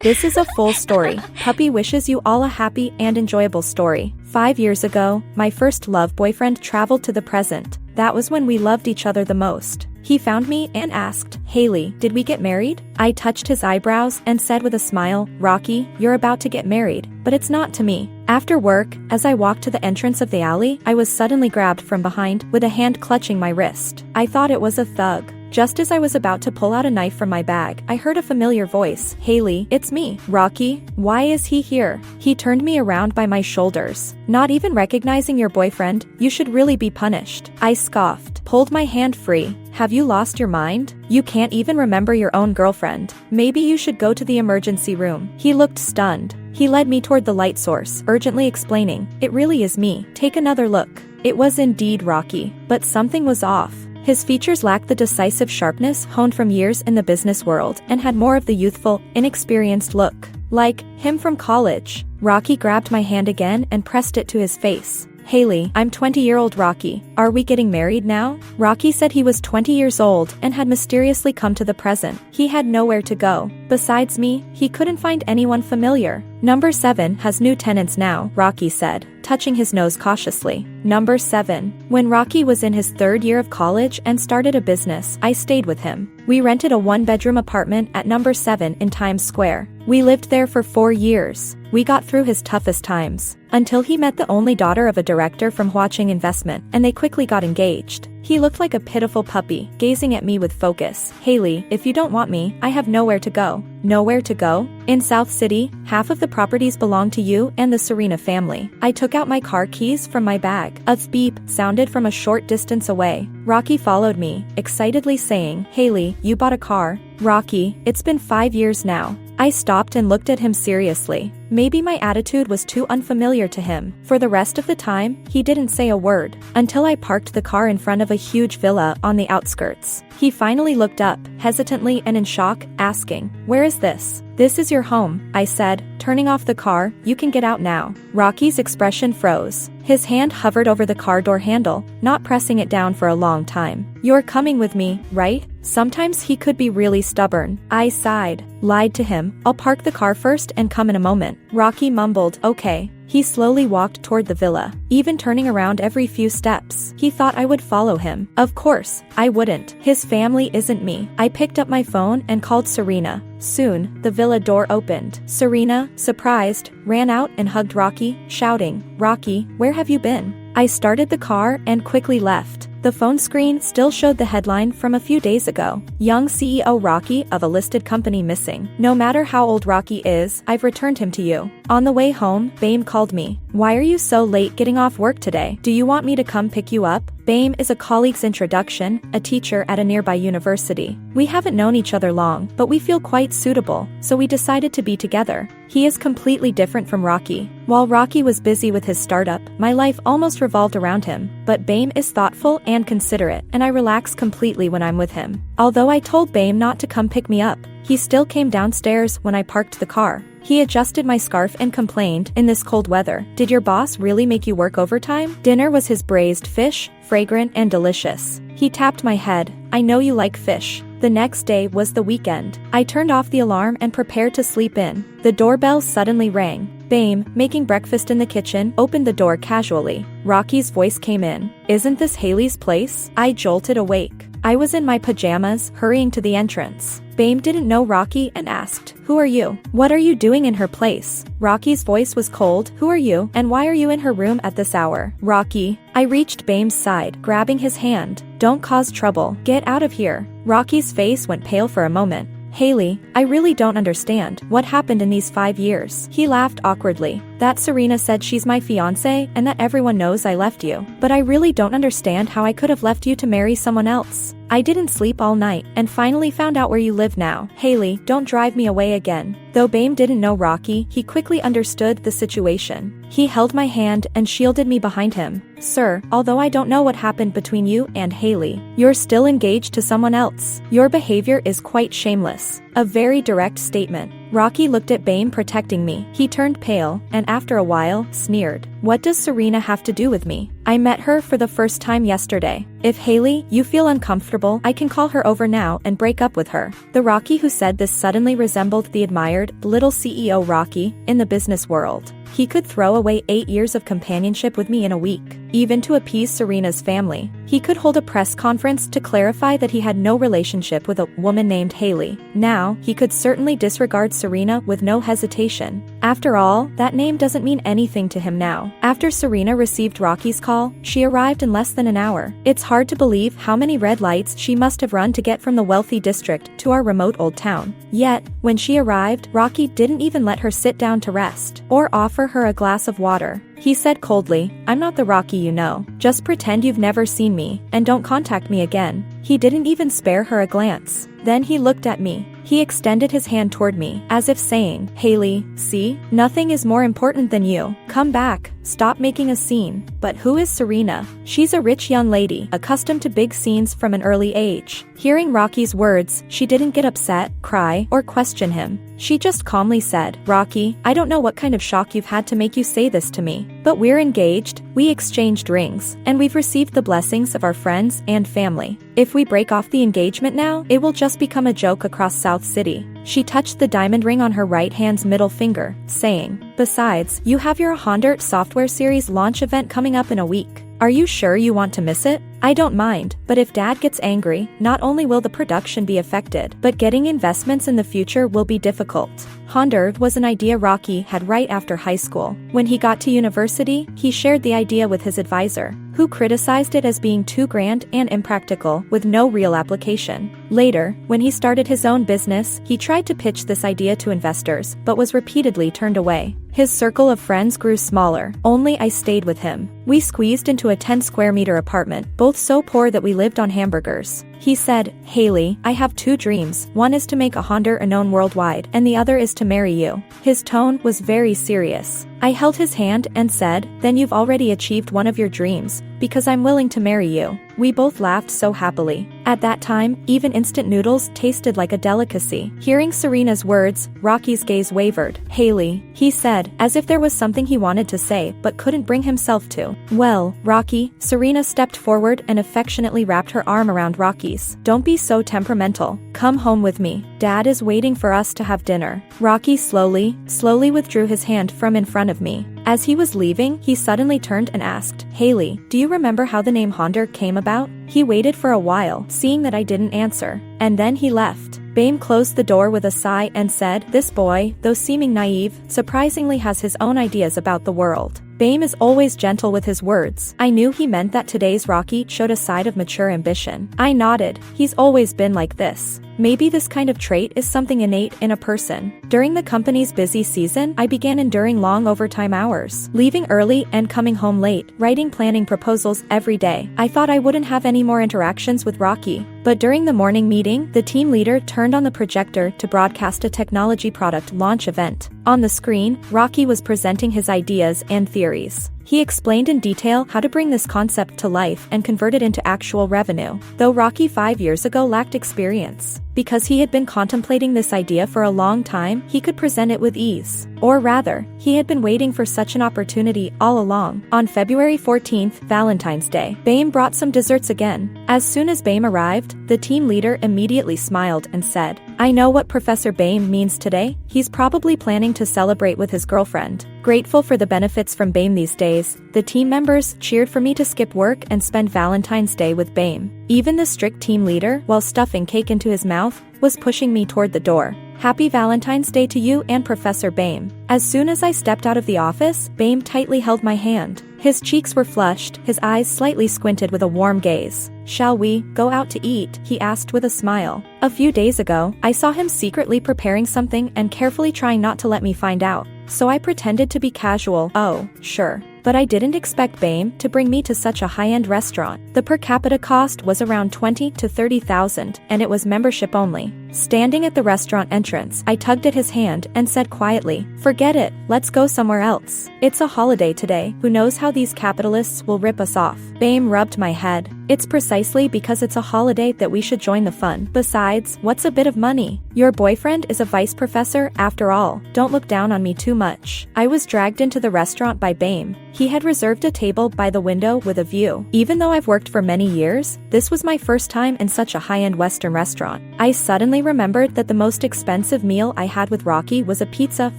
This is a full story. Puppy wishes you all a happy and enjoyable story. 5 years ago, my first love boyfriend traveled to the present. That was when we loved each other the most. He found me and asked, "Hailey, did we get married?" I touched his eyebrows and said with a smile, "Rocky, you're about to get married, but it's not to me." After work, as I walked to the entrance of the alley, I was suddenly grabbed from behind with a hand clutching my wrist. I thought it was a thug. Just as I was about to pull out a knife from my bag, I heard a familiar voice. "Hailey, it's me, Rocky. Why is he here?" He turned me around by my shoulders. "Not even recognizing your boyfriend? You should really be punished." I scoffed, pulled my hand free. "Have you lost your mind? You can't even remember your own girlfriend. Maybe you should go to the emergency room." He looked stunned. He led me toward the light source, urgently explaining, "It really is me. Take another look." It was indeed Rocky, but something was off. His features lacked the decisive sharpness honed from years in the business world and had more of the youthful, inexperienced look. Like him from college. Rocky grabbed my hand again and pressed it to his face. "Hailey, I'm 20-year-old Rocky. Are we getting married now?" Rocky said he was 20 years old and had mysteriously come to the present. He had nowhere to go. Besides me, he couldn't find anyone familiar. "Number 7 has new tenants now," Rocky said, touching his nose cautiously. Number 7. When Rocky was in his 3rd year of college and started a business, I stayed with him. We rented a 1-bedroom apartment at number 7 in Times Square. We lived there for 4 years. We got through his toughest times. Until he met the only daughter of a director from Watching Investment, and they quickly got engaged. He looked like a pitiful puppy, gazing at me with focus. "Hailey, if you don't want me, I have nowhere to go." "Nowhere to go?" "In South City, half of the properties belong to you and the Serena family." I took out my car keys from my bag. A beep sounded from a short distance away. Rocky followed me, excitedly saying, "Hailey, you bought a car." "Rocky, it's been 5 years now." I stopped and looked at him seriously. Maybe my attitude was too unfamiliar to him. For the rest of the time, he didn't say a word, until I parked the car in front of a huge villa on the outskirts. He finally looked up, hesitantly and in shock, asking, "Where is this?" "This is your home," I said, turning off the car. "You can get out now." Rocky's expression froze. His hand hovered over the car door handle, not pressing it down for a long time. "You're coming with me, right?" Sometimes he could be really stubborn. I sighed. Lied to him. "I'll park the car first and come in a moment." Rocky mumbled, "Okay." He slowly walked toward the villa, even turning around every few steps. He thought I would follow him. Of course, I wouldn't. His family isn't me. I picked up my phone and called Serena. Soon, the villa door opened. Serena, surprised, ran out and hugged Rocky, shouting, "Rocky, where have you been?" I started the car and quickly left. The phone screen still showed the headline from a few days ago. "Young CEO Rocky of a listed company missing. No matter how old Rocky is, I've returned him to you." On the way home, Bame called me. "Why are you so late getting off work today? Do you want me to come pick you up?" Bame is a colleague's introduction, a teacher at a nearby university. We haven't known each other long, but we feel quite suitable, so we decided to be together. He is completely different from Rocky. While Rocky was busy with his startup, my life almost revolved around him, but Bame is thoughtful and considerate, and I relax completely when I'm with him. Although I told Bame not to come pick me up, he still came downstairs when I parked the car. He adjusted my scarf and complained, "In this cold weather, did your boss really make you work overtime?" Dinner was his braised fish, fragrant and delicious. He tapped my head. "I know you like fish." The next day was the weekend. I turned off the alarm and prepared to sleep in. The doorbell suddenly rang. Bame, making breakfast in the kitchen, opened the door casually. Rocky's voice came in. "Isn't this Hailey's place?" I jolted awake. I was in my pajamas, hurrying to the entrance. Bame didn't know Rocky and asked, "Who are you? What are you doing in her place?" Rocky's voice was cold. "Who are you, and why are you in her room at this hour?" "Rocky." I reached Bame's side, grabbing his hand. "Don't cause trouble. Get out of here." Rocky's face went pale for a moment. "Hailey, I really don't understand. What happened in these 5 years?" He laughed awkwardly. "That Serena said she's my fiancé and that everyone knows I left you. But I really don't understand how I could have left you to marry someone else. I didn't sleep all night and finally found out where you live now. Hailey, don't drive me away again." Though Bame didn't know Rocky, he quickly understood the situation. He held my hand and shielded me behind him. "Sir, although I don't know what happened between you and Hailey, you're still engaged to someone else. Your behavior is quite shameless." A very direct statement. Rocky looked at Bame protecting me. He turned pale, and after a while, sneered. What does Serena have to do with me? I met her for the first time yesterday. If Hailey, you feel uncomfortable, I can call her over now and break up with her. The Rockey who said this suddenly resembled the admired, little CEO Rockey in the business world. He could throw away 8 years of companionship with me in a week, even to appease Serena's family. He could hold a press conference to clarify that he had no relationship with a woman named Hailey. Now, he could certainly disregard Serena with no hesitation. After all, that name doesn't mean anything to him now. After Serena received Rockey's call, she arrived in less than an hour. It's hard to believe how many red lights she must have run to get from the wealthy district to our remote old town. Yet, when she arrived, Rockey didn't even let her sit down to rest, or offer her a glass of water. He said coldly, "I'm not the Rockey you know. Just pretend you've never seen me, and don't contact me again." He didn't even spare her a glance. Then he looked at me. He extended his hand toward me, as if saying, "Hailey, see? Nothing is more important than you. Come back, stop making a scene." But who is Serena? She's a rich young lady, accustomed to big scenes from an early age. Hearing Rockey's words, she didn't get upset, cry, or question him. She just calmly said, "Rockey, I don't know what kind of shock you've had to make you say this to me, but we're engaged, we exchanged rings, and we've received the blessings of our friends and family. If we break off the engagement now, it will just become a joke across South City." She touched the diamond ring on her right hand's middle finger, saying, "Besides, you have your Honda software series launch event coming up in a week. Are you sure you want to miss it? I don't mind, but if Dad gets angry, not only will the production be affected, but getting investments in the future will be difficult." Honda was an idea Rockey had right after high school. When he got to university, he shared the idea with his advisor, who criticized it as being too grand and impractical, with no real application. Later, when he started his own business, he tried to pitch this idea to investors, but was repeatedly turned away. His circle of friends grew smaller, only I stayed with him. We squeezed into a 10-square-meter apartment, both so poor that we lived on hamburgers. He said, "Hailey, I have 2 dreams. One is to make a Honda known worldwide, and the other is to marry you." His tone was very serious. I held his hand and said, "Then you've already achieved one of your dreams, because I'm willing to marry you." We both laughed so happily. At that time, even instant noodles tasted like a delicacy. Hearing Serena's words, Rockey's gaze wavered. "Hailey," he said, as if there was something he wanted to say but couldn't bring himself to. "Well, Rockey," Serena stepped forward and affectionately wrapped her arm around Rockey's. "Don't be so temperamental. Come home with me. Dad is waiting for us to have dinner." Rockey slowly withdrew his hand from in front of me. As he was leaving, he suddenly turned and asked, "Hailey, do you remember how the name Honda came about?" He waited for a while, seeing that I didn't answer, and then he left. Bame closed the door with a sigh and said, "This boy, though seeming naive, surprisingly has his own ideas about the world." Bame is always gentle with his words. I knew he meant that today's Rockey showed a side of mature ambition. I nodded. He's always been like this. Maybe this kind of trait is something innate in a person. During the company's busy season, I began enduring long overtime hours, leaving early and coming home late, writing planning proposals every day. I thought I wouldn't have any more interactions with Rockey. But during the morning meeting, the team leader turned on the projector to broadcast a technology product launch event. On the screen, Rockey was presenting his ideas and theories. He explained in detail how to bring this concept to life and convert it into actual revenue, though Rockey 5 years ago lacked experience. Because he had been contemplating this idea for a long time, he could present it with ease. Or rather, he had been waiting for such an opportunity all along. On February 14th, Valentine's Day, Bame brought some desserts again. As soon as Bame arrived, the team leader immediately smiled and said, "I know what Professor Bame means today. He's probably planning to celebrate with his girlfriend." Grateful for the benefits from Bame these days, the team members cheered for me to skip work and spend Valentine's Day with Bame. Even the strict team leader, while stuffing cake into his mouth, was pushing me toward the door. "Happy Valentine's Day to you and Professor Bame." As soon as I stepped out of the office, Bame tightly held my hand. His cheeks were flushed, his eyes slightly squinted with a warm gaze. "Shall we go out to eat?" he asked with a smile. A few days ago, I saw him secretly preparing something and carefully trying not to let me find out. So I pretended to be casual. "Oh, sure." But I didn't expect Bame to bring me to such a high-end restaurant. The per capita cost was around $20,000 to $30,000, and it was membership only. Standing at the restaurant entrance, I tugged at his hand and said quietly, "Forget it, let's go somewhere else. It's a holiday today, who knows how these capitalists will rip us off." Bame rubbed my head. It's precisely because it's a holiday that we should join the fun. Besides, what's a bit of money? Your boyfriend is a vice professor, after all. Don't look down on me too much. I was dragged into the restaurant by Bame. He had reserved a table by the window with a view. Even though I've worked for many years, this was my first time in such a high-end Western restaurant. I suddenly remembered that the most expensive meal I had with Rockey was a pizza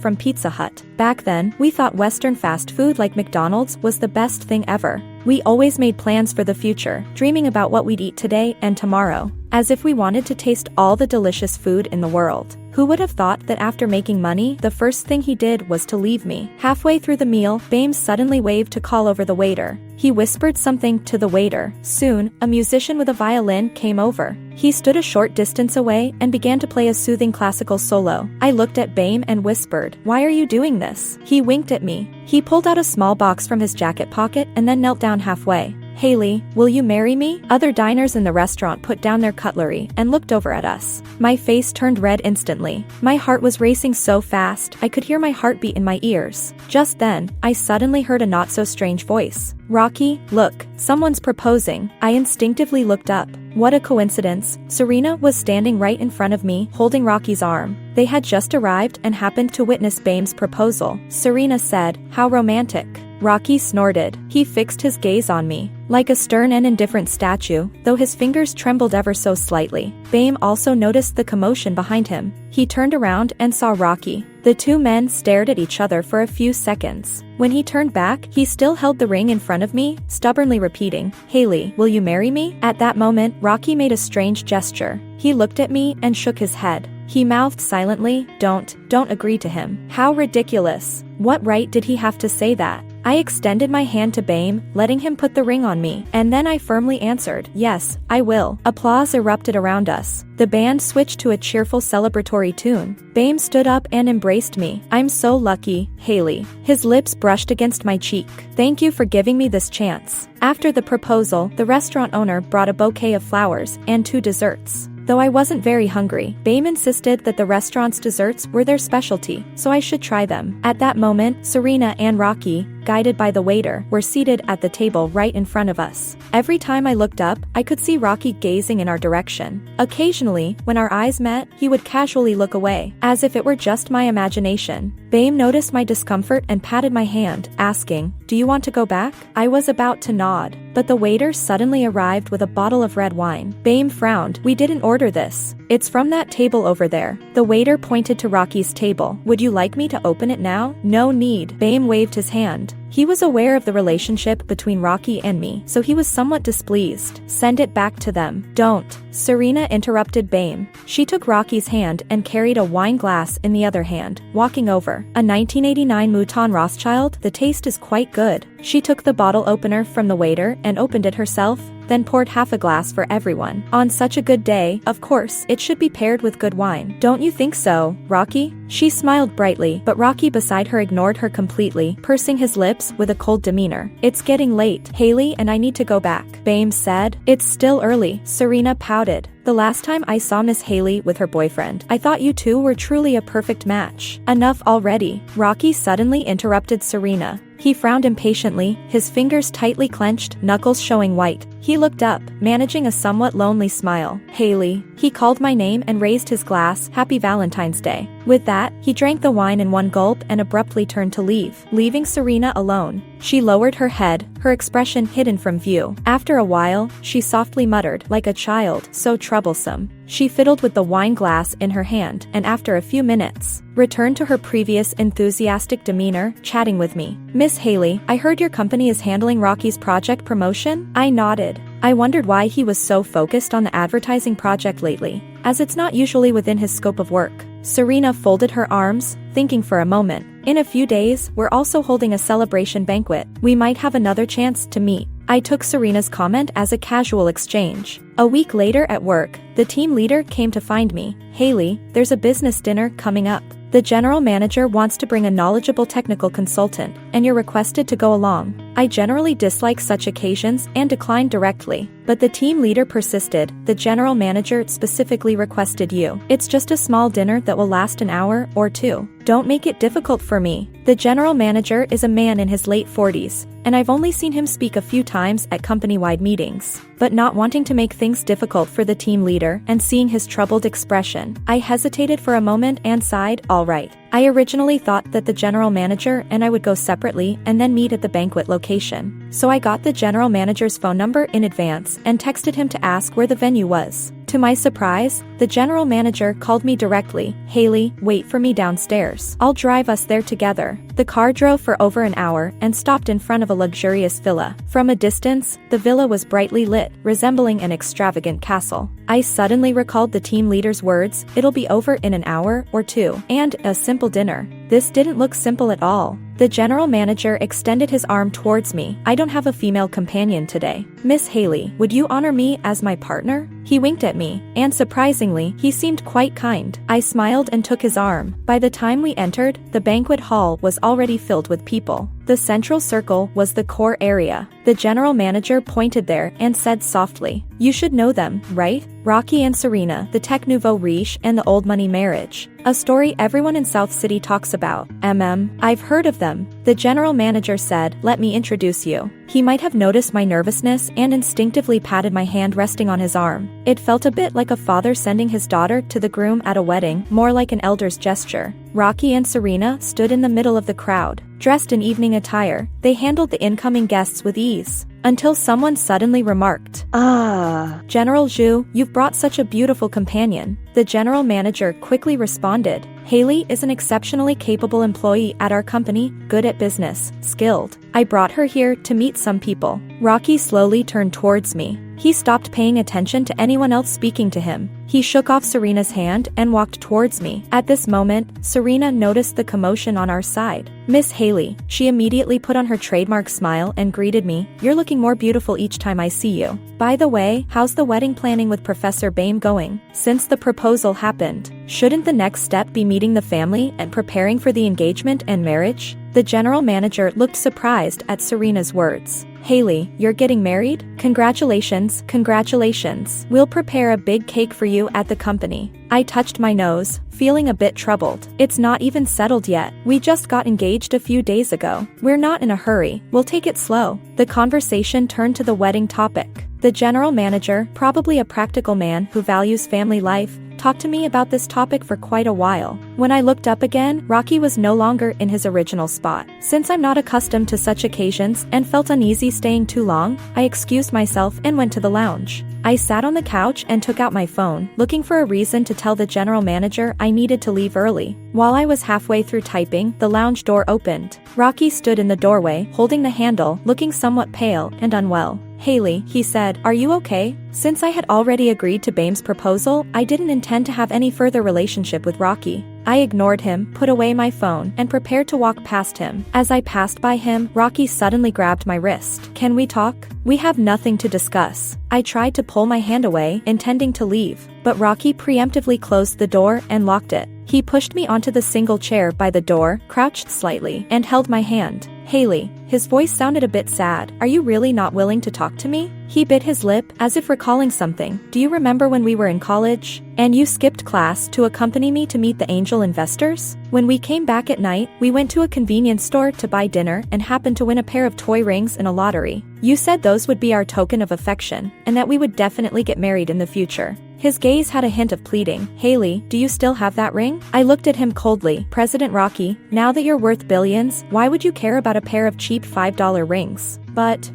from Pizza Hut. Back then, we thought Western fast food like McDonald's was the best thing ever. We always made plans for the future, dreaming about what we'd eat today and tomorrow, as if we wanted to taste all the delicious food in the world. Who would have thought that after making money, the first thing he did was to leave me? Halfway through the meal, Bame suddenly waved to call over the waiter. He whispered something to the waiter. Soon, a musician with a violin came over. He stood a short distance away and began to play a soothing classical solo. I looked at Bame and whispered, "Why are you doing this?" He winked at me. He pulled out a small box from his jacket pocket and then knelt down halfway. "Hailey, will you marry me?" Other diners in the restaurant put down their cutlery and looked over at us. My face turned red instantly. My heart was racing so fast, I could hear my heartbeat in my ears. Just then, I suddenly heard a not-so-strange voice. "Rockey, look, someone's proposing." I instinctively looked up. What a coincidence. Serena was standing right in front of me, holding Rockey's arm. They had just arrived and happened to witness Bame's proposal. Serena said, "How romantic." Rockey snorted. He fixed his gaze on me, like a stern and indifferent statue, though his fingers trembled ever so slightly. Bame also noticed the commotion behind him. He turned around and saw Rockey. The two men stared at each other for a few seconds. When he turned back, he still held the ring in front of me, stubbornly repeating, "Hailey, will you marry me?" At that moment, Rockey made a strange gesture. He looked at me and shook his head. He mouthed silently, Don't agree to him." How ridiculous. What right did he have to say that? I extended my hand to Bame, letting him put the ring on me, and then I firmly answered, "Yes, I will." Applause erupted around us. The band switched to a cheerful celebratory tune. Bame stood up and embraced me. "I'm so lucky, Hailey." His lips brushed against my cheek. "Thank you for giving me this chance." After the proposal, the restaurant owner brought a bouquet of flowers and 2 desserts. Though I wasn't very hungry, Bame insisted that the restaurant's desserts were their specialty, so I should try them. At that moment, Serena and Rockey, guided by the waiter, were seated at the table right in front of us. Every time I looked up, I could see Rockey gazing in our direction. Occasionally, when our eyes met, he would casually look away, as if it were just my imagination. Bame noticed my discomfort and patted my hand, asking, "Do you want to go back?" I was about to nod, but the waiter suddenly arrived with a bottle of red wine. Bame frowned. "We didn't order this. It's from that table over there." The waiter pointed to Rockey's table. "Would you like me to open it now?" "No need." Bame waved his hand. He was aware of the relationship between Rockey and me, so he was somewhat displeased. "Send it back to them." "Don't." Serena interrupted Bame. She took Rockey's hand and carried a wine glass in the other hand, walking over. "A 1989 Mouton Rothschild? The taste is quite good." She took the bottle opener from the waiter and opened it herself, then poured half a glass for everyone. On such a good day, of course, it should be paired with good wine. "Don't you think so, Rockey?" She smiled brightly, but Rockey beside her ignored her completely, pursing his lips with a cold demeanor. "It's getting late, Hailey, and I need to go back," Bame said. "It's still early." Serena pouted. "The last time I saw Miss Hailey with her boyfriend, I thought you two were truly a perfect match." "Enough already." Rockey suddenly interrupted Serena. He frowned impatiently, his fingers tightly clenched, knuckles showing white. He looked up, managing a somewhat lonely smile. "Hailey." He called my name and raised his glass. "Happy Valentine's Day." With that, he drank the wine in one gulp and abruptly turned to leave, leaving Serena alone. She lowered her head, her expression hidden from view. After a while, she softly muttered, like a child, "So troublesome." She fiddled with the wine glass in her hand, and after a few minutes, returned to her previous enthusiastic demeanor, chatting with me. "Miss Hailey, I heard your company is handling Rockey's project promotion?" I nodded. I wondered why he was so focused on the advertising project lately, as it's not usually within his scope of work. Serena folded her arms, thinking for a moment. "In a few days, we're also holding a celebration banquet. We might have another chance to meet." I took Serena's comment as a casual exchange. A week later at work, the team leader came to find me. "Hailey, there's a business dinner coming up. The general manager wants to bring a knowledgeable technical consultant, and you're requested to go along." I generally dislike such occasions and declined directly. But the team leader persisted. The general manager specifically requested you. It's just a small dinner that will last an hour or two. Don't make it difficult for me. The general manager is a man in his late 40s, and I've only seen him speak a few times at company-wide meetings. But not wanting to make things difficult for the team leader and seeing his troubled expression, I hesitated for a moment and sighed, all right. I originally thought that the general manager and I would go separately and then meet at the banquet location. So I got the general manager's phone number in advance and texted him to ask where the venue was. To my surprise, the general manager called me directly. Hailey, wait for me downstairs. I'll drive us there together. The car drove for over an hour and stopped in front of a luxurious villa. From a distance, the villa was brightly lit, resembling an extravagant castle. I suddenly recalled the team leader's words, it'll be over in an hour or two, and a simple dinner. This didn't look simple at all. The general manager extended his arm towards me. I don't have a female companion today. Miss Hailey, would you honor me as my partner? He winked at me, and surprisingly, he seemed quite kind. I smiled and took his arm. By the time we entered, the banquet hall was already filled with people. The central circle was the core area. The general manager pointed there and said softly, you should know them, right? Rockey and Serena, the tech nouveau riche and the old money marriage. A story everyone in South City talks about. I've heard of them. The general manager said, let me introduce you. He might have noticed my nervousness and instinctively patted my hand resting on his arm. It felt a bit like a father sending his daughter to the groom at a wedding, more like an elder's gesture. Rockey and Serena stood in the middle of the crowd. Dressed in evening attire, they handled the incoming guests with ease. Until someone suddenly remarked, General Zhu, you've brought such a beautiful companion. The general manager quickly responded, Hailey is an exceptionally capable employee at our company, good at business, skilled. I brought her here to meet some people. Rockey slowly turned towards me. He stopped paying attention to anyone else speaking to him. He shook off Serena's hand and walked towards me. At this moment, Serena noticed the commotion on our side. Miss Hailey, she immediately put on her trademark smile and greeted me. You're looking more beautiful each time I see you. By the way, how's the wedding planning with Professor Bame going? Since the proposal happened, shouldn't the next step be meeting the family and preparing for the engagement and marriage? The general manager looked surprised at Serena's words. Hailey, you're getting married? Congratulations, congratulations. We'll prepare a big cake for you at the company. I touched my nose, feeling a bit troubled. It's not even settled yet. We just got engaged a few days ago. We're not in a hurry. We'll take it slow. The conversation turned to the wedding topic. The general manager, probably a practical man who values family life, talked to me about this topic for quite a while. When I looked up again, Rockey was no longer in his original spot. Since I'm not accustomed to such occasions and felt uneasy staying too long, I excused myself and went to the lounge. I sat on the couch and took out my phone, looking for a reason to tell the general manager I needed to leave early. While I was halfway through typing, the lounge door opened. Rockey stood in the doorway, holding the handle, looking somewhat pale and unwell. Hailey, he said, are you okay? Since I had already agreed to Bame's proposal, I didn't intend to have any further relationship with Rockey. I ignored him, put away my phone, and prepared to walk past him. As I passed by him, Rockey suddenly grabbed my wrist. Can we talk? We have nothing to discuss. I tried to pull my hand away, intending to leave, but Rockey preemptively closed the door and locked it. He pushed me onto the single chair by the door, crouched slightly, and held my hand. Hailey, his voice sounded a bit sad. Are you really not willing to talk to me? He bit his lip, as if recalling something. Do you remember when we were in college? And you skipped class to accompany me to meet the angel investors? When we came back at night, we went to a convenience store to buy dinner and happened to win a pair of toy rings in a lottery. You said those would be our token of affection, and that we would definitely get married in the future. His gaze had a hint of pleading. Hailey, do you still have that ring? I looked at him coldly. President Rockey, now that you're worth billions, why would you care about a pair of cheap $5 rings? But,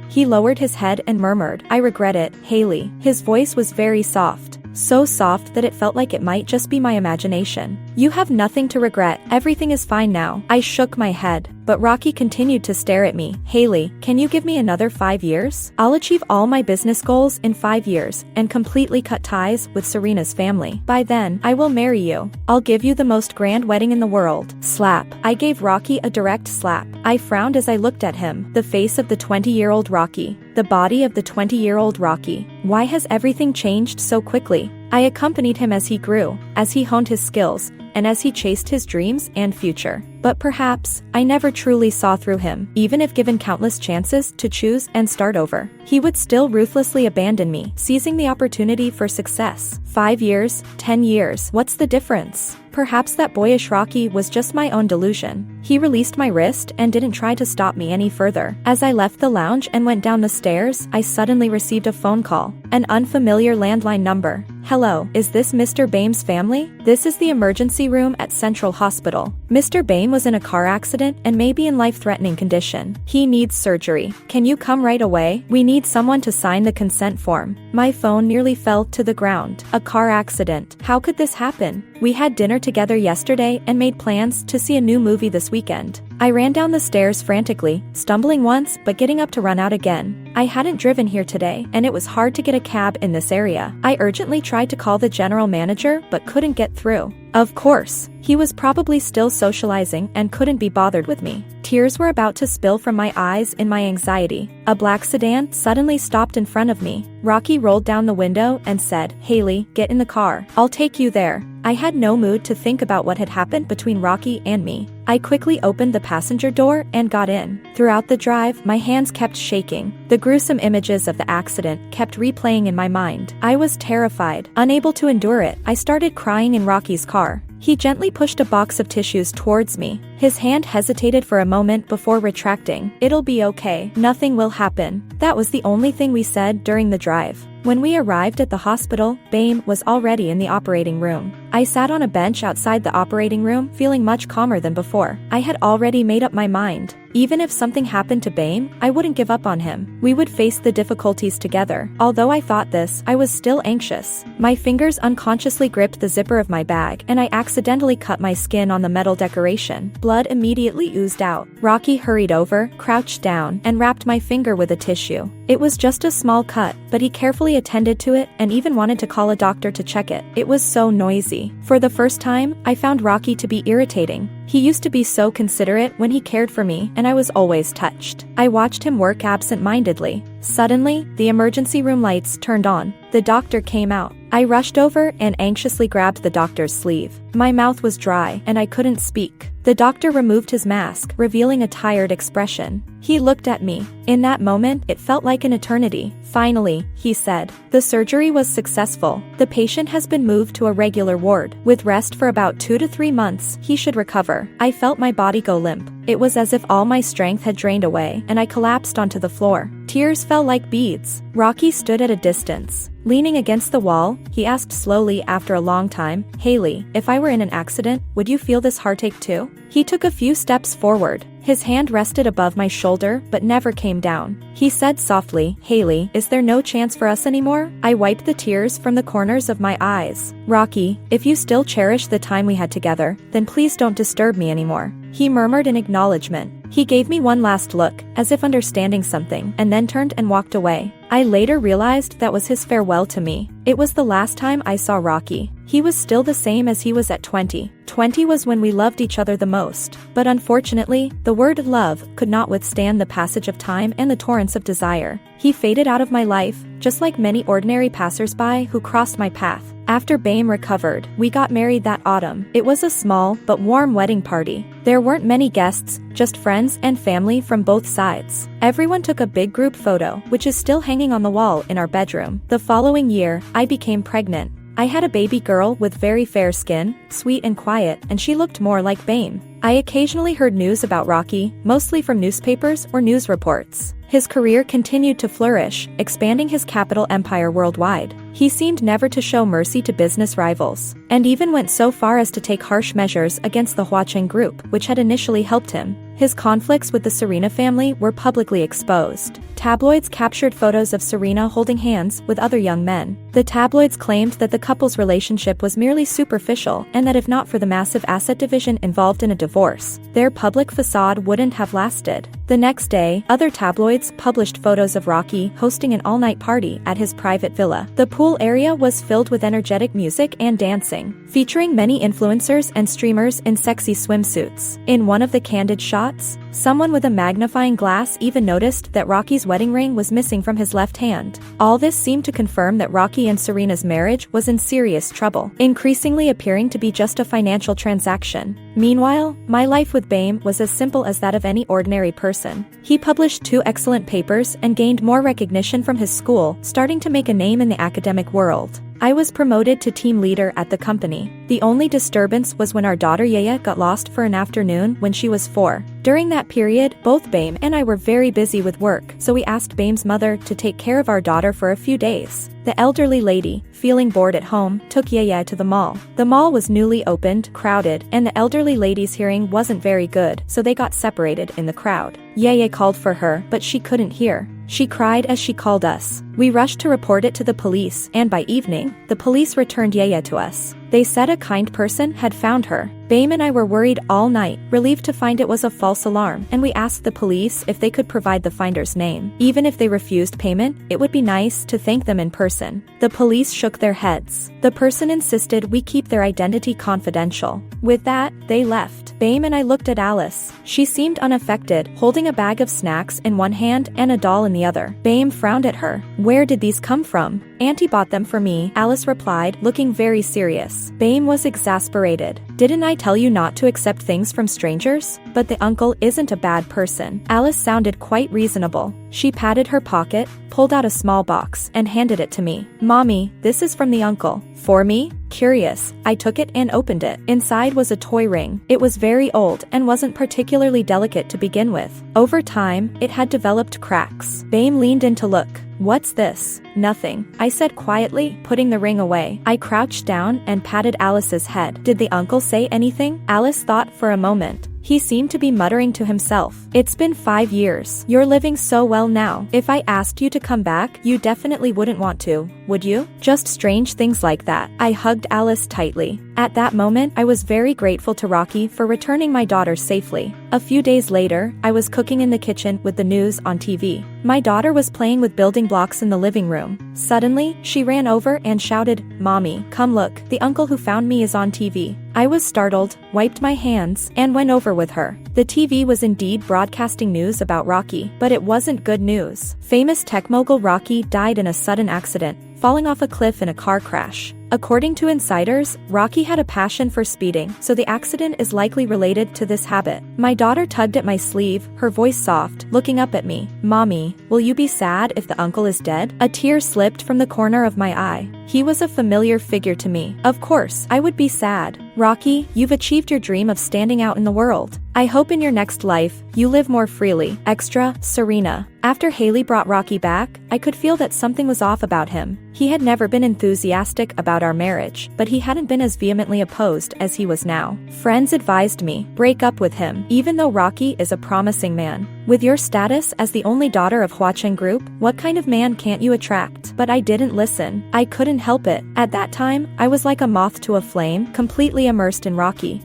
he lowered his head and murmured, I regret it, Hailey. His voice was very soft. So soft that it felt like it might just be my imagination. You have nothing to regret, everything is fine now. I shook my head, but Rockey continued to stare at me. Hailey, can you give me another 5 years? I'll achieve all my business goals in 5 years and completely cut ties with Serena's family. By then, I will marry you. I'll give you the most grand wedding in the world. Slap. I gave Rockey a direct slap. I frowned as I looked at him. The face of the 20-year-old Rockey. The body of the 20-year-old Rockey. Why has everything changed so quickly? I accompanied him as he grew, as he honed his skills, and as he chased his dreams and future. But perhaps, I never truly saw through him. Even if given countless chances to choose and start over, he would still ruthlessly abandon me, seizing the opportunity for success. 5 years, 10 years, what's the difference? Perhaps that boyish Rockey was just my own delusion. He released my wrist and didn't try to stop me any further. As I left the lounge and went down the stairs, I suddenly received a phone call. An unfamiliar landline number. Hello, is this Mr. Bame's family? This is the emergency room at Central Hospital. Mr. Bame was in a car accident and may be in life-threatening condition. He needs surgery. Can you come right away? We need someone to sign the consent form. My phone nearly fell to the ground. A car accident. How could this happen? We had dinner together yesterday and made plans to see a new movie this weekend. I ran down the stairs frantically, stumbling once but getting up to run out again. I hadn't driven here today, and it was hard to get a cab in this area. I urgently tried to call the general manager but couldn't get through. Of course, he was probably still socializing and couldn't be bothered with me. Tears were about to spill from my eyes in my anxiety. A black sedan suddenly stopped in front of me. Rockey rolled down the window and said, "Hailey, get in the car. I'll take you there." I had no mood to think about what had happened between Rockey and me. I quickly opened the passenger door and got in. Throughout the drive, my hands kept shaking. The gruesome images of the accident kept replaying in my mind. I was terrified. Unable to endure it, I started crying in Rockey's car. He gently pushed a box of tissues towards me. His hand hesitated for a moment before retracting. "It'll be okay. Nothing will happen." That was the only thing we said during the drive. When we arrived at the hospital, Bame was already in the operating room. I sat on a bench outside the operating room, feeling much calmer than before. I had already made up my mind. Even if something happened to Bame, I wouldn't give up on him. We would face the difficulties together. Although I thought this, I was still anxious. My fingers unconsciously gripped the zipper of my bag, and I accidentally cut my skin on the metal decoration. Blood immediately oozed out. Rockey hurried over, crouched down, and wrapped my finger with a tissue. It was just a small cut, but he carefully attended to it and even wanted to call a doctor to check it. It was so noisy. For the first time, I found Rockey to be irritating. He used to be so considerate when he cared for me, and I was always touched. I watched him work absent-mindedly. Suddenly, the emergency room lights turned on. The doctor came out. I rushed over and anxiously grabbed the doctor's sleeve. My mouth was dry, and I couldn't speak. The doctor removed his mask, revealing a tired expression. He looked at me. In that moment, it felt like an eternity. "Finally," he said. "The surgery was successful. The patient has been moved to a regular ward. With rest for about 2 to 3 months, he should recover." I felt my body go limp. It was as if all my strength had drained away, and I collapsed onto the floor. Tears fell like beads. Rockey stood at a distance. Leaning against the wall, he asked slowly after a long time, "Hailey, if I were in an accident, would you feel this heartache too?" He took a few steps forward. His hand rested above my shoulder but never came down. He said softly, "Hailey, is there no chance for us anymore?" I wiped the tears from the corners of my eyes. "Rockey, if you still cherish the time we had together, then please don't disturb me anymore." He murmured in acknowledgement. He gave me one last look, as if understanding something, and then turned and walked away. I later realized that was his farewell to me. It was the last time I saw Rockey. He was still the same as he was at 20. 20 was when we loved each other the most. But unfortunately, the word love could not withstand the passage of time and the torrents of desire. He faded out of my life, just like many ordinary passers-by who crossed my path. After Bame recovered, we got married that autumn. It was a small but warm wedding party. There weren't many guests, just friends and family from both sides. Everyone took a big group photo, which is still hanging on the wall in our bedroom. The following year, I became pregnant. I had a baby girl with very fair skin, sweet and quiet, and she looked more like Bame. I occasionally heard news about Rockey, mostly from newspapers or news reports. His career continued to flourish, expanding his capital empire worldwide. He seemed never to show mercy to business rivals, and even went so far as to take harsh measures against the Huacheng group, which had initially helped him. His conflicts with the Serena family were publicly exposed. Tabloids captured photos of Serena holding hands with other young men. The tabloids claimed that the couple's relationship was merely superficial and that if not for the massive asset division involved in a divorce, their public facade wouldn't have lasted. The next day, other tabloids published photos of Rockey hosting an all-night party at his private villa. The pool area was filled with energetic music and dancing, featuring many influencers and streamers in sexy swimsuits. In one of the candid shots, someone with a magnifying glass even noticed that Rockey's wedding ring was missing from his left hand. All this seemed to confirm that Rockey and Serena's marriage was in serious trouble, increasingly appearing to be just a financial transaction. Meanwhile, my life with Bame was as simple as that of any ordinary person. He published 2 excellent papers and gained more recognition from his school, starting to make a name in the academic world. I was promoted to team leader at the company. The only disturbance was when our daughter Yaya got lost for an afternoon when she was 4. During that period, both Bame and I were very busy with work, so we asked Bame's mother to take care of our daughter for a few days. The elderly lady, feeling bored at home, took Yaya to the mall. The mall was newly opened, crowded, and the elderly lady's hearing wasn't very good, so they got separated in the crowd. Yaya called for her, but she couldn't hear. She cried as she called us. We rushed to report it to the police, and by evening, the police returned Yaya to us. They said a kind person had found her. Bame and I were worried all night, relieved to find it was a false alarm, and we asked the police if they could provide the finder's name. Even if they refused payment, it would be nice to thank them in person. The police shook their heads. The person insisted we keep their identity confidential. With that, they left. Bame and I looked at Alice. She seemed unaffected, holding a bag of snacks in one hand and a doll in the other. Bame frowned at her. "Where did these come from?" "Auntie bought them for me," Alice replied, looking very serious. Bame was exasperated. "Didn't I tell you not to accept things from strangers?" "But the uncle isn't a bad person." Alice sounded quite reasonable. She patted her pocket, pulled out a small box, and handed it to me. "Mommy, this is from the uncle." "For me?" Curious, I took it and opened it. Inside was a toy ring. It was very old and wasn't particularly delicate to begin with. Over time, it had developed cracks. Bame leaned in to look. "What's this?" "Nothing," I said quietly, putting the ring away. I crouched down and patted Alice's head. "Did the uncle say anything?" Alice thought for a moment. He seemed to be muttering to himself. "It's been 5 years. You're living so well now. If I asked you to come back, you definitely wouldn't want to, would you?" Just strange things like that. I hugged Alice tightly. At that moment, I was very grateful to Rockey for returning my daughter safely. A few days later, I was cooking in the kitchen with the news on TV. My daughter was playing with building blocks in the living room. Suddenly, she ran over and shouted, "Mommy, come look, the uncle who found me is on TV." I was startled, wiped my hands, and went over with her. The TV was indeed broadcasting news about Rockey, but it wasn't good news. Famous tech mogul Rockey died in a sudden accident, falling off a cliff in a car crash. According to insiders, Rockey had a passion for speeding, so the accident is likely related to this habit. My daughter tugged at my sleeve, her voice soft, looking up at me. "Mommy, will you be sad if the uncle is dead?" A tear slipped from the corner of my eye. He was a familiar figure to me. Of course, I would be sad. "Rockey, you've achieved your dream of standing out in the world. I hope in your next life, you live more freely. Extra, Serena." After Hailey brought Rockey back, I could feel that something was off about him. He had never been enthusiastic about our marriage, but he hadn't been as vehemently opposed as he was now. Friends advised me, break up with him, even though Rockey is a promising man. With your status as the only daughter of Huacheng Group, what kind of man can't you attract? But I didn't listen. I couldn't help it. At that time, I was like a moth to a flame, completely immersed in Rockey.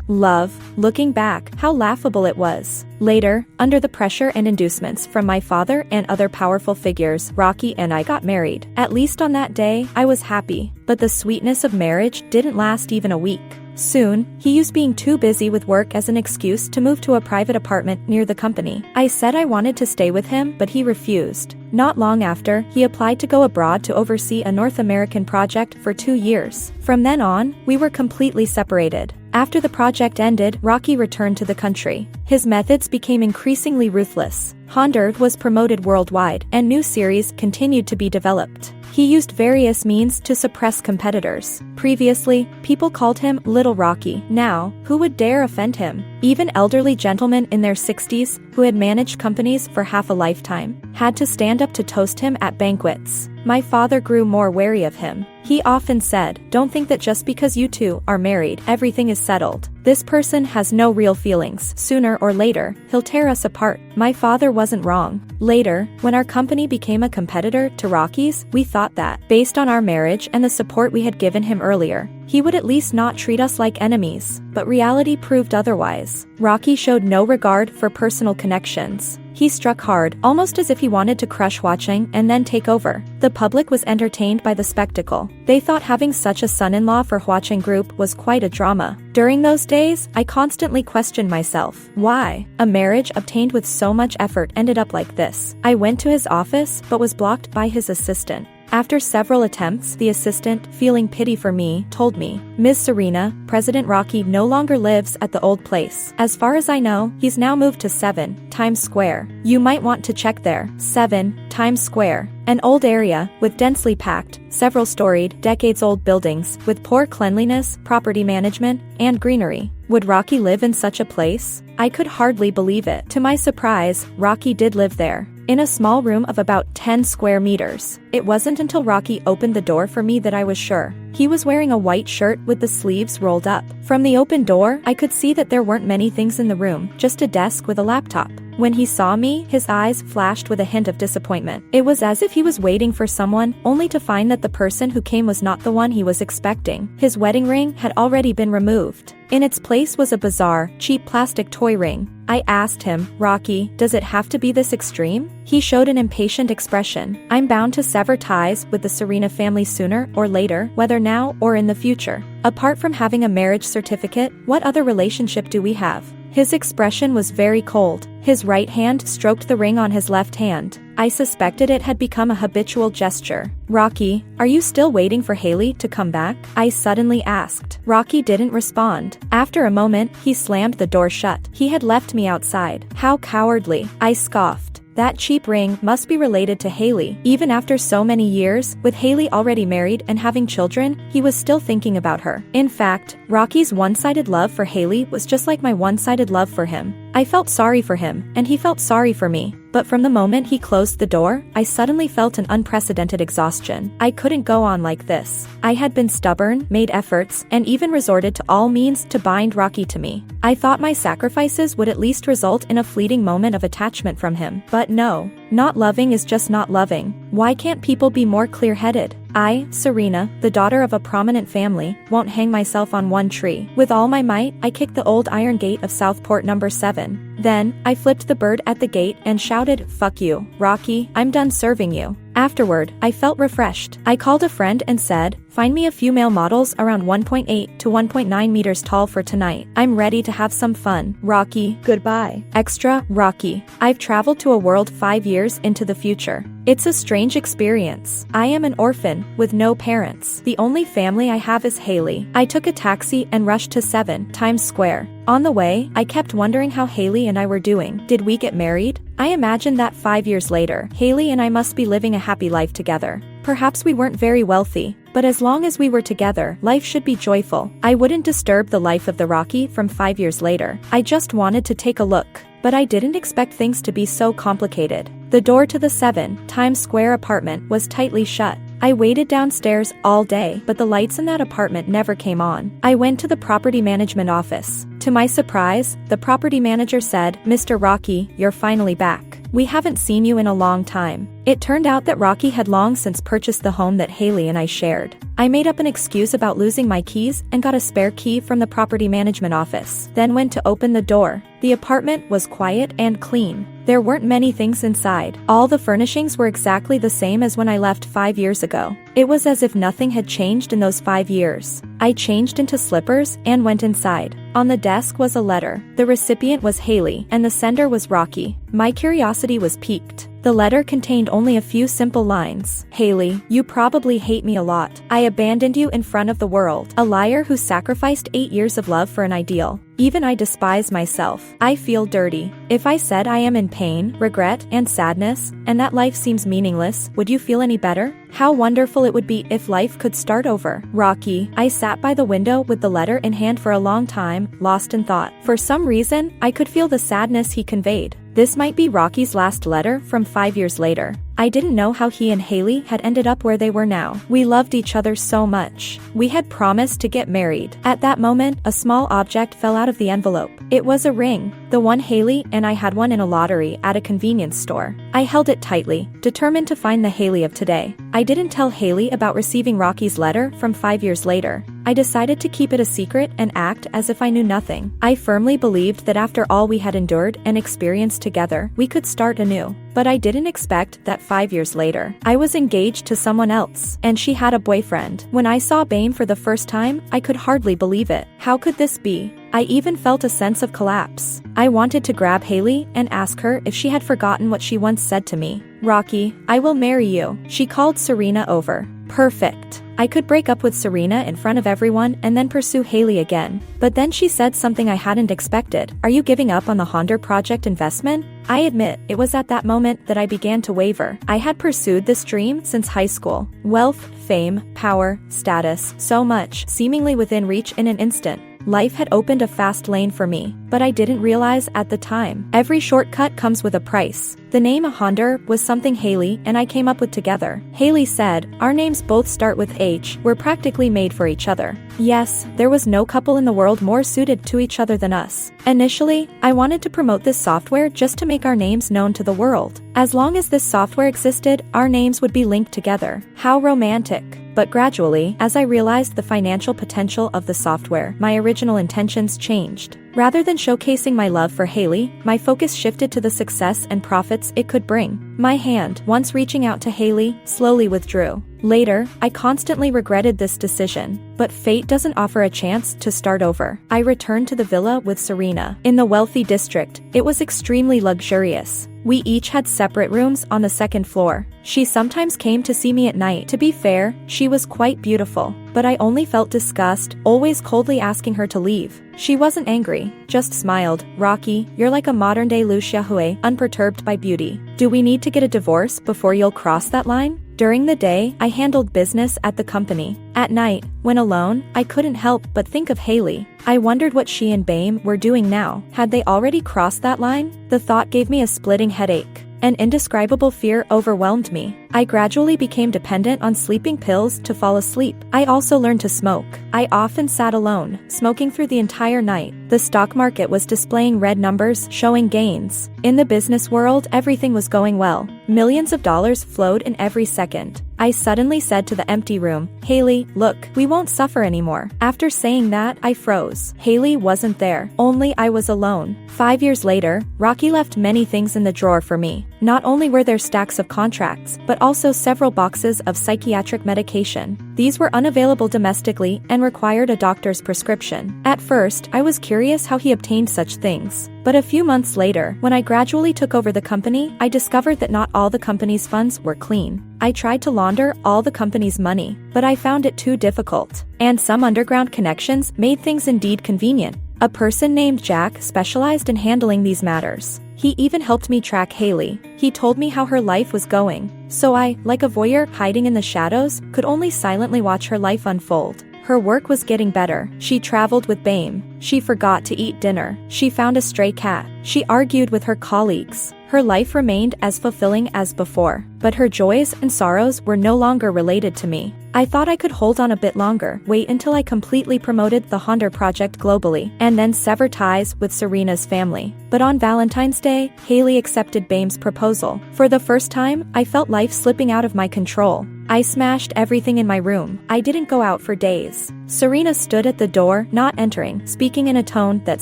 Love. Looking back, how laughable it was. Later, under the pressure and inducements from my father and other powerful figures, Rockey and I got married. At least on that day, I was happy. But the sweetness of marriage didn't last even a week. Soon, he used being too busy with work as an excuse to move to a private apartment near the company. I said I wanted to stay with him, but he refused. Not long after, he applied to go abroad to oversee a North American project for 2 years. From then on, we were completely separated. After the project ended, Rockey returned to the country. His methods became increasingly ruthless. Honda was promoted worldwide, and new series continued to be developed. He used various means to suppress competitors. Previously, people called him Little Rockey. Now, who would dare offend him? Even elderly gentlemen in their 60s, who had managed companies for half a lifetime, had to stand up to toast him at banquets. My father grew more wary of him. He often said, "Don't think that just because you two are married, everything is settled. This person has no real feelings. Sooner or later, he'll tear us apart." My father wasn't wrong. Later, when our company became a competitor to Rockey's, we thought that, based on our marriage and the support we had given him earlier, He would at least not treat us like enemies, but reality proved otherwise. Rockey showed no regard for personal connections. He struck hard, almost as if he wanted to crush watching and then take over. The public was entertained by the spectacle. They thought having such a son-in-law for watching group was quite a drama. During those days, I constantly questioned myself. Why? A marriage obtained with so much effort ended up like this. I went to his office but was blocked by his assistant. After several attempts, the assistant, feeling pity for me, told me, "Ms. Serena, President Rockey no longer lives at the old place. As far as I know, he's now moved to 7 Times Square. You might want to check there." 7 Times Square. An old area, with densely packed, several-storied, decades-old buildings, with poor cleanliness, property management, and greenery. Would Rockey live in such a place? I could hardly believe it. To my surprise, Rockey did live there. In a small room of about 10 square meters. It wasn't until Rockey opened the door for me that I was sure. He was wearing a white shirt with the sleeves rolled up. From the open door, I could see that there weren't many things in the room, just a desk with a laptop. When he saw me, his eyes flashed with a hint of disappointment. It was as if he was waiting for someone, only to find that the person who came was not the one he was expecting. His wedding ring had already been removed. In its place was a bizarre, cheap plastic toy ring. I asked him, "Rockey, does it have to be this extreme?" He showed an impatient expression. "I'm bound to sever ties with the Serena family sooner or later, whether now or in the future. Apart from having a marriage certificate, what other relationship do we have?" His expression was very cold. His right hand stroked the ring on his left hand. I suspected it had become a habitual gesture. "Rockey, are you still waiting for Hailey to come back?" I suddenly asked. Rockey didn't respond. After a moment, he slammed the door shut. He had left me outside. How cowardly, I scoffed. That cheap ring must be related to Hailey. Even after so many years, with Hailey already married and having children, he was still thinking about her. In fact, Rockey's one-sided love for Hailey was just like my one-sided love for him. I felt sorry for him, and he felt sorry for me. But from the moment he closed the door, I suddenly felt an unprecedented exhaustion. I couldn't go on like this. I had been stubborn, made efforts, and even resorted to all means to bind Rockey to me. I thought my sacrifices would at least result in a fleeting moment of attachment from him. But no. Not loving is just not loving. Why can't people be more clear-headed? I, Serena, the daughter of a prominent family, won't hang myself on one tree. With all my might, I kicked the old iron gate of Southport number 7. Then, I flipped the bird at the gate and shouted, "Fuck you, Rockey, I'm done serving you." Afterward, I felt refreshed. I called a friend and said, "Find me a few male models around 1.8 to 1.9 meters tall for tonight. I'm ready to have some fun. Rockey, goodbye." Extra, Rockey. I've traveled to a world 5 years into the future. It's a strange experience. I am an orphan, with no parents. The only family I have is Hailey. I took a taxi and rushed to 7 Times Square. On the way, I kept wondering how Hailey and I were doing. Did we get married? I imagined that 5 years later, Hailey and I must be living a happy life together. Perhaps we weren't very wealthy, but as long as we were together, life should be joyful. I wouldn't disturb the life of the Rockey from 5 years later. I just wanted to take a look. But I didn't expect things to be so complicated. The door to the 7 Times Square apartment was tightly shut. I waited downstairs all day, but the lights in that apartment never came on. I went to the property management office. To my surprise, the property manager said, "Mr. Rockey, you're finally back. We haven't seen you in a long time." It turned out that Rockey had long since purchased the home that Hailey and I shared. I made up an excuse about losing my keys and got a spare key from the property management office, then went to open the door. The apartment was quiet and clean. There weren't many things inside. All the furnishings were exactly the same as when I left 5 years ago. It was as if nothing had changed in those 5 years. I changed into slippers and went inside. On the desk was a letter. The recipient was Hailey, and the sender was Rockey. My curiosity was piqued. The letter contained only a few simple lines. "Hailey, you probably hate me a lot. I abandoned you in front of the world. A liar who sacrificed 8 years of love for an ideal. Even I despise myself. I feel dirty. If I said I am in pain, regret, and sadness, and that life seems meaningless, would you feel any better? How wonderful it would be if life could start over. Rockey." I sat by the window with the letter in hand for a long time, lost in thought. For some reason, I could feel the sadness he conveyed. This might be Rockey's last letter from 5 years later. I didn't know how he and Hailey had ended up where they were now. We loved each other so much. We had promised to get married. At that moment, a small object fell out of the envelope. It was a ring. The one Hailey and I had won in a lottery at a convenience store. I held it tightly, determined to find the Hailey of today. I didn't tell Hailey about receiving Rocky's letter from 5 years later. I decided to keep it a secret and act as if I knew nothing. I firmly believed that after all we had endured and experienced together, we could start anew. But I didn't expect that 5 years later, I was engaged to someone else, and she had a boyfriend. When I saw Bame for the first time, I could hardly believe it. How could this be? I even felt a sense of collapse. I wanted to grab Hailey and ask her if she had forgotten what she once said to me. "Rocky, I will marry you." She called Serena over. Perfect. I could break up with Serena in front of everyone and then pursue Hailey again. But then she said something I hadn't expected. "Are you giving up on the Honda project investment?" I admit, it was at that moment that I began to waver. I had pursued this dream since high school. Wealth, fame, power, status, so much, seemingly within reach in an instant. Life had opened a fast lane for me, but I didn't realize at the time. Every shortcut comes with a price. The name Honda was something Hailey and I came up with together. Hailey said, "Our names both start with H, we're practically made for each other." Yes, there was no couple in the world more suited to each other than us. Initially, I wanted to promote this software just to make our names known to the world. As long as this software existed, our names would be linked together. How romantic. But gradually, as I realized the financial potential of the software, my original intentions changed. Rather than showcasing my love for Hailey, my focus shifted to the success and profits it could bring. My hand, once reaching out to Hailey, slowly withdrew. Later, I constantly regretted this decision. But fate doesn't offer a chance to start over. I returned to the villa with Serena. In the wealthy district, it was extremely luxurious. We each had separate rooms on the second floor. She sometimes came to see me at night. To be fair, she was quite beautiful. But I only felt disgust, always coldly asking her to leave. She wasn't angry, just smiled. "Rocky, you're like a modern-day Liu Xiaohui, unperturbed by beauty. Do we need to get a divorce before you'll cross that line?" During the day, I handled business at the company. At night, when alone, I couldn't help but think of Hailey. I wondered what she and Bame were doing now. Had they already crossed that line? The thought gave me a splitting headache. An indescribable fear overwhelmed me. I gradually became dependent on sleeping pills to fall asleep. I also learned to smoke. I often sat alone, smoking through the entire night. The stock market was displaying red numbers, showing gains. In the business world, everything was going well. Millions of dollars flowed in every second. I suddenly said to the empty room, "Hailey, look, we won't suffer anymore." After saying that, I froze. Hailey wasn't there. Only I was alone. 5 years later, Rocky left many things in the drawer for me. Not only were there stacks of contracts, but also several boxes of psychiatric medication. These were unavailable domestically and required a doctor's prescription. At first, I was curious how he obtained such things. But a few months later, when I gradually took over the company, I discovered that not all the company's funds were clean. I tried to launder all the company's money, but I found it too difficult. And some underground connections made things indeed convenient. A person named Jack specialized in handling these matters. He even helped me track Hailey. He told me how her life was going. So I, like a voyeur hiding in the shadows, could only silently watch her life unfold. Her work was getting better. She traveled with Bame. She forgot to eat dinner. She found a stray cat. She argued with her colleagues. Her life remained as fulfilling as before. But her joys and sorrows were no longer related to me. I thought I could hold on a bit longer, wait until I completely promoted the Honda project globally, and then sever ties with Serena's family. But on Valentine's Day, Hailey accepted Bame's proposal. For the first time, I felt life slipping out of my control. I smashed everything in my room. I didn't go out for days. Serena stood at the door, not entering, speaking in a tone that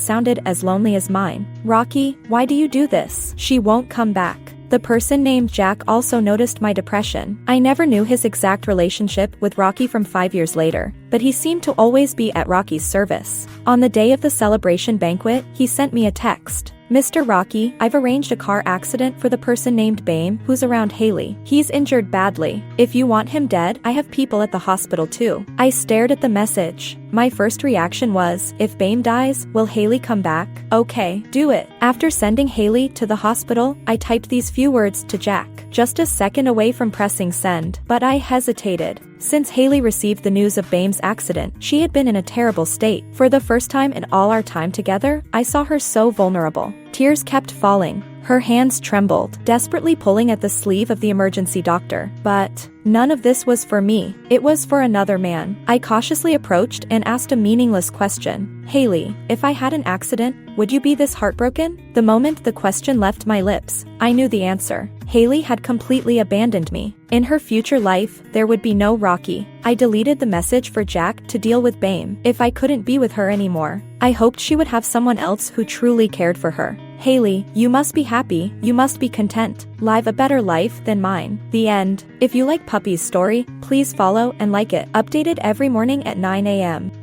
sounded as lonely as mine. "Rocky, why do you do this? She won't come back." The person named Jack also noticed my depression. I never knew his exact relationship with Rocky from 5 years later, but he seemed to always be at Rocky's service. On the day of the celebration banquet, he sent me a text. "Mr. Rocky, I've arranged a car accident for the person named Bame who's around Hailey. He's injured badly. If you want him dead, I have people at the hospital too." I stared at the message. My first reaction was, if Bame dies, will Hailey come back? Okay, do it. After sending Hailey to the hospital, I typed these few words to Jack, just a second away from pressing send. But I hesitated. Since Hailey received the news of Bame's accident, she had been in a terrible state. For the first time in all our time together, I saw her so vulnerable. Tears kept falling. Her hands trembled, desperately pulling at the sleeve of the emergency doctor. But none of this was for me. It was for another man. I cautiously approached and asked a meaningless question. Hailey, if I had an accident, would you be this heartbroken? The moment the question left my lips, I knew the answer. Hailey had completely abandoned me. In her future life, there would be no Rockey. I deleted the message for Jack to deal with Bame if I couldn't be with her anymore. I hoped she would have someone else who truly cared for her. Hailey, you must be happy, you must be content. Live a better life than mine. The end. If you like Puppy's story, please follow and like it. Updated every morning at 9 a.m.